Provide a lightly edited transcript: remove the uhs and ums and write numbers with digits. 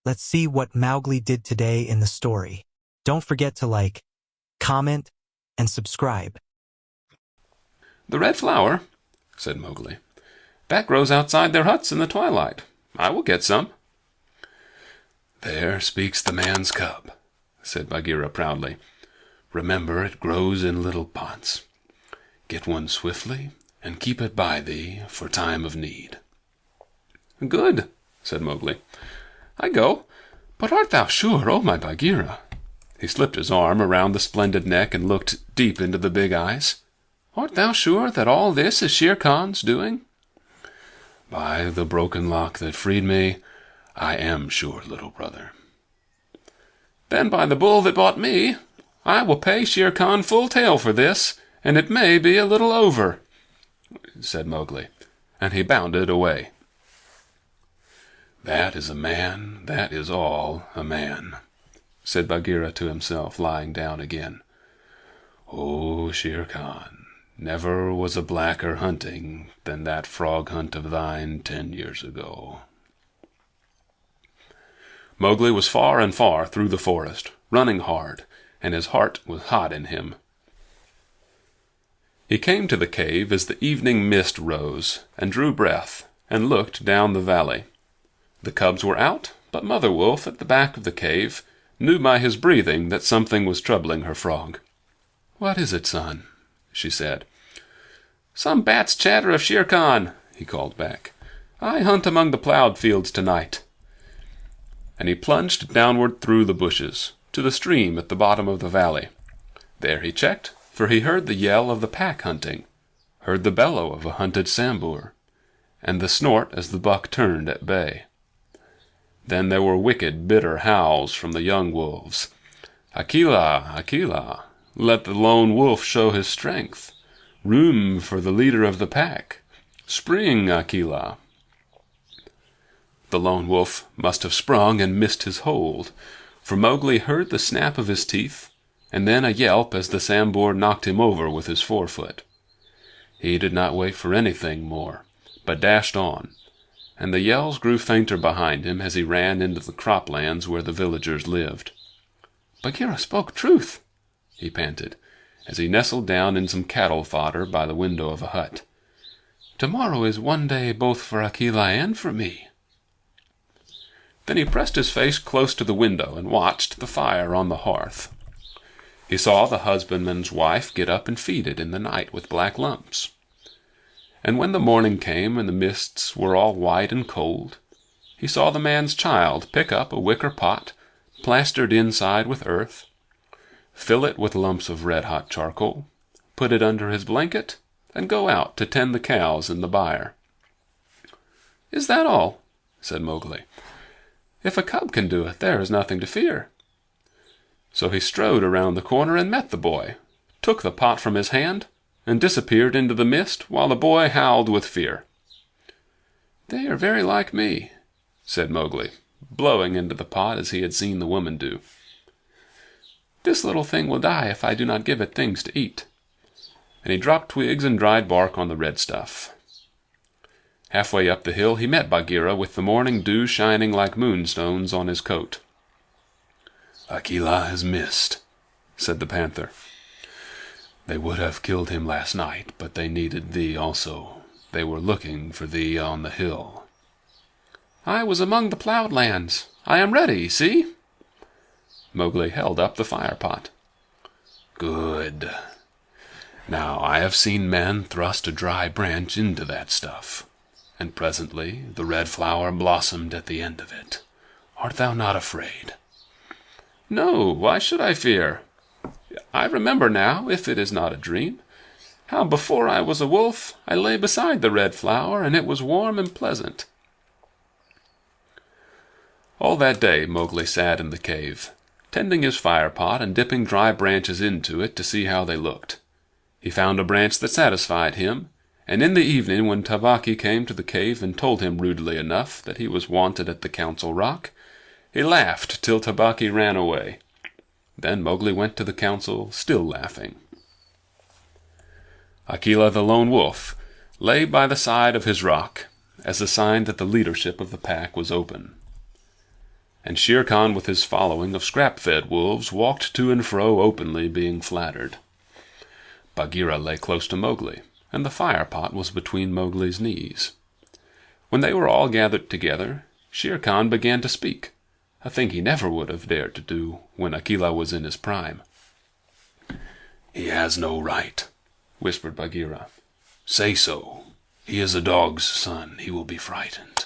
let's see what Mowgli did today in the story. Don't forget to like, comment, and subscribe. "The red flower," said Mowgli. "That grows outside their huts in the twilight. I will get some." "There speaks the man's cub," said Bagheera proudly. "Remember, it grows in little pots. Get one swiftly, and keep it by thee for time of need." "Good," said Mowgli. "I go. But art thou sure, oh my Bagheera?" He slipped his arm around the splendid neck and looked deep into the big eyes. "Art thou sure that all this is Shere Khan's doing?" "By the broken lock that freed me, I am sure, little brother." "Then by the bull that bought me, I will pay Shere Khan full tale for this, and it may be a little over," said Mowgli, and he bounded away. "That is a man, that is all a man," said Bagheera to himself, lying down again. "O Shere Khan, never was a blacker hunting than that frog hunt of thine 10 years ago." Mowgli was far and far through the forest, running hard, and his heart was hot in him. He came to the cave as the evening mist rose, and drew breath, and looked down the valley. The cubs were out, but Mother Wolf, at the back of the cave, knew by his breathing that something was troubling her frog. "What is it, son?" she said. "Some bats chatter of Shere Khan," he called back. "I hunt among the plowed fields tonight." And he plunged downward through the bushes, to the stream at the bottom of the valley. There he checked, for he heard the yell of the pack hunting, heard the bellow of a hunted Sambur, and the snort as the buck turned at bay. Then there were wicked, bitter howls from the young wolves. "Akela, Akela, let the lone wolf show his strength. Room for the leader of the pack. Spring, Akela." The lone wolf must have sprung and missed his hold, for Mowgli heard the snap of his teeth, and then a yelp as the Sambur knocked him over with his forefoot. He did not wait for anything more, but dashed on, and the yells grew fainter behind him as he ran into the croplands where the villagers lived. "Bagheera spoke truth," he panted, as he nestled down in some cattle fodder by the window of a hut. "Tomorrow is one day both for Akela and for me." Then he pressed his face close to the window and watched the fire on the hearth. He saw the husbandman's wife get up and feed it in the night with black lumps. And when the morning came and the mists were all white and cold, he saw the man's child pick up a wicker pot, plastered inside with earth, fill it with lumps of red-hot charcoal, put it under his blanket, and go out to tend the cows in the byre. "Is that all?" said Mowgli. "If a cub can do it, there is nothing to fear." So he strode around the corner and met the boy, took the pot from his hand, and disappeared into the mist while the boy howled with fear. "They are very like me," said Mowgli, blowing into the pot as he had seen the woman do. "This little thing will die if I do not give it things to eat." And he dropped twigs and dried bark on the red stuff. Halfway up the hill he met Bagheera with the morning dew shining like moonstones on his coat. "Akela has missed," said the panther. "They would have killed him last night, but they needed thee also. They were looking for thee on the hill." "I was among the plowed lands. I am ready, see?" Mowgli held up the fire-pot. "Good. Now I have seen men thrust a dry branch into that stuff, and presently the red flower blossomed at the end of it. Art thou not afraid?" "No, why should I fear? I remember now, if it is not a dream, how before I was a wolf I lay beside the red flower, and it was warm and pleasant." All that day Mowgli sat in the cave, tending his fire-pot and dipping dry branches into it to see how they looked. He found a branch that satisfied him, and in the evening when Tabaqui came to the cave and told him rudely enough that he was wanted at the Council Rock, he laughed till Tabaqui ran away. Then Mowgli went to the council, still laughing. Akela the lone wolf lay by the side of his rock, as a sign that the leadership of the pack was open. and Shere Khan with his following of scrap-fed wolves walked to and fro openly, being flattered. Bagheera lay close to Mowgli, and the fire-pot was between Mowgli's knees. When they were all gathered together, Shere Khan began to speak, a thing he never would have dared to do when Akela was in his prime. "He has no right," whispered Bagheera. "Say so. He is a dog's son. He will be frightened."